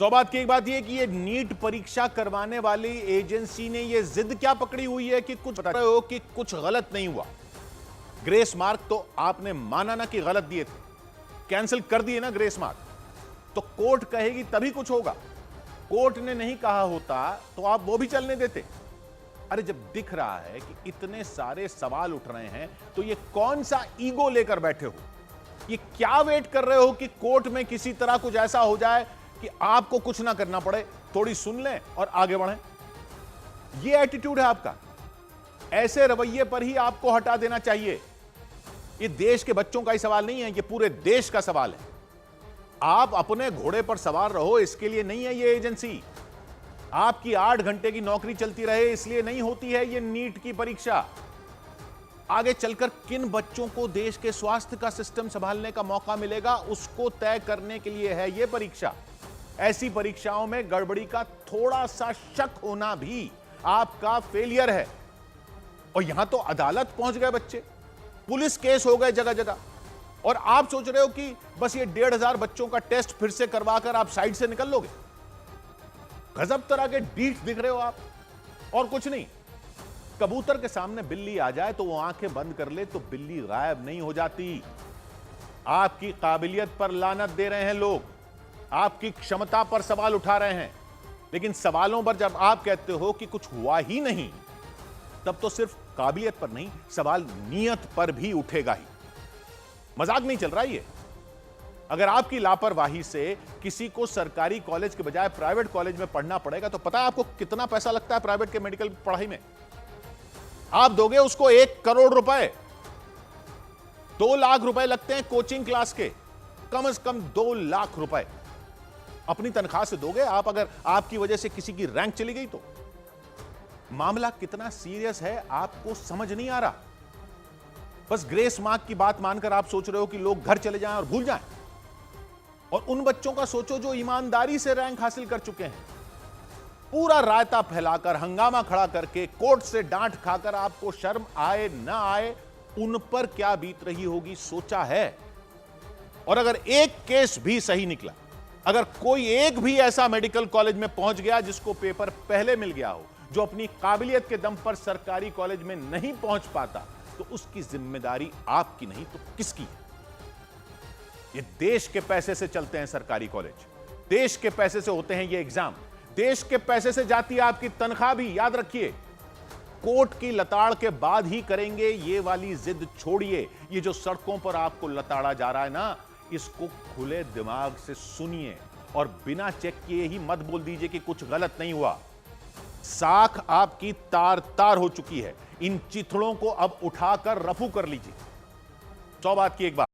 तो बात की एक बात यह कि ये नीट परीक्षा करवाने वाली एजेंसी ने ये जिद क्या पकड़ी हुई है कि कुछ बता रहे हो कि कुछ गलत नहीं हुआ। ग्रेस मार्क तो आपने माना ना कि गलत दिए थे, कैंसिल कर दिए ना ग्रेस मार्क, तो कोर्ट कहेगी तभी कुछ होगा। कोर्ट ने नहीं कहा होता तो आप वो भी चलने देते। अरे जब दिख रहा है कि इतने सारे सवाल उठ रहे हैं तो ये कौन सा ईगो लेकर बैठे हो? ये क्या वेट कर रहे हो कि कोर्ट में किसी तरह कुछ ऐसा हो जाए कि आपको कुछ ना करना पड़े, थोड़ी सुन लें और आगे बढ़ें? ये एटीट्यूड है आपका। ऐसे रवैये पर ही आपको हटा देना चाहिए। ये देश के बच्चों का ही सवाल नहीं है, ये पूरे देश का सवाल है। आप अपने घोड़े पर सवार रहो, इसके लिए नहीं है ये एजेंसी। आपकी 8 घंटे की नौकरी चलती रहे इसलिए नहीं होती है ये नीट की परीक्षा। आगे चलकर किन बच्चों को देश के स्वास्थ्य का सिस्टम संभालने का मौका मिलेगा, उसको तय करने के लिए है यह परीक्षा। ऐसी परीक्षाओं में गड़बड़ी का थोड़ा सा शक होना भी आपका फेलियर है। और यहां तो अदालत पहुंच गए बच्चे, पुलिस केस हो गए जगह जगह, और आप सोच रहे हो कि बस ये 1,500 बच्चों का टेस्ट फिर से करवाकर आप साइड से निकल लोगे। गजब तरह के डीठ दिख रहे हो आप, और कुछ नहीं। कबूतर के सामने बिल्ली आ जाए तो वो आंखें बंद कर ले तो बिल्ली गायब नहीं हो जाती। आपकी काबिलियत पर लानत दे रहे हैं लोग, आपकी क्षमता पर सवाल उठा रहे हैं, लेकिन सवालों पर जब आप कहते हो कि कुछ हुआ ही नहीं, तब तो सिर्फ काबिलियत पर नहीं, सवाल नियत पर भी उठेगा ही। मजाक नहीं चल रहा ये। अगर आपकी लापरवाही से किसी को सरकारी कॉलेज के बजाय प्राइवेट कॉलेज में पढ़ना पड़ेगा तो पता है आपको कितना पैसा लगता है प्राइवेट के मेडिकल पढ़ाई में? आप दोगे उसको 1 करोड़ रुपए, 2 लाख रुपए लगते हैं कोचिंग क्लास के, कम से कम 2 लाख रुपए अपनी तनख्वाह से दोगे आप, अगर आपकी वजह से किसी की रैंक चली गई तो? मामला कितना सीरियस है आपको समझ नहीं आ रहा। बस ग्रेस मार्क की बात मानकर आप सोच रहे हो कि लोग घर चले जाएं और भूल जाएं। और उन बच्चों का सोचो जो ईमानदारी से रैंक हासिल कर चुके हैं। पूरा रायता फैलाकर, हंगामा खड़ा करके, कोर्ट से डांट खाकर आपको शर्म आए ना आए, उन पर क्या बीत रही होगी सोचा है? और अगर एक केस भी सही निकला, अगर कोई एक भी ऐसा मेडिकल कॉलेज में पहुंच गया जिसको पेपर पहले मिल गया हो, जो अपनी काबिलियत के दम पर सरकारी कॉलेज में नहीं पहुंच पाता, तो उसकी जिम्मेदारी आपकी नहीं तो किसकी है? ये देश के पैसे से चलते हैं सरकारी कॉलेज, देश के पैसे से होते हैं ये एग्जाम, देश के पैसे से जाती है आपकी तनख्वाह भी, याद रखिए। कोर्ट की लताड़ के बाद ही करेंगे, ये वाली जिद छोड़िए। ये जो सड़कों पर आपको लताड़ा जा रहा है ना, इसको खुले दिमाग से सुनिए और बिना चेक किए ही मत बोल दीजिए कि कुछ गलत नहीं हुआ। साख आपकी तार तार हो चुकी है, इन चिथड़ों को अब उठाकर रफू कर लीजिए। 100 बात की एक बात।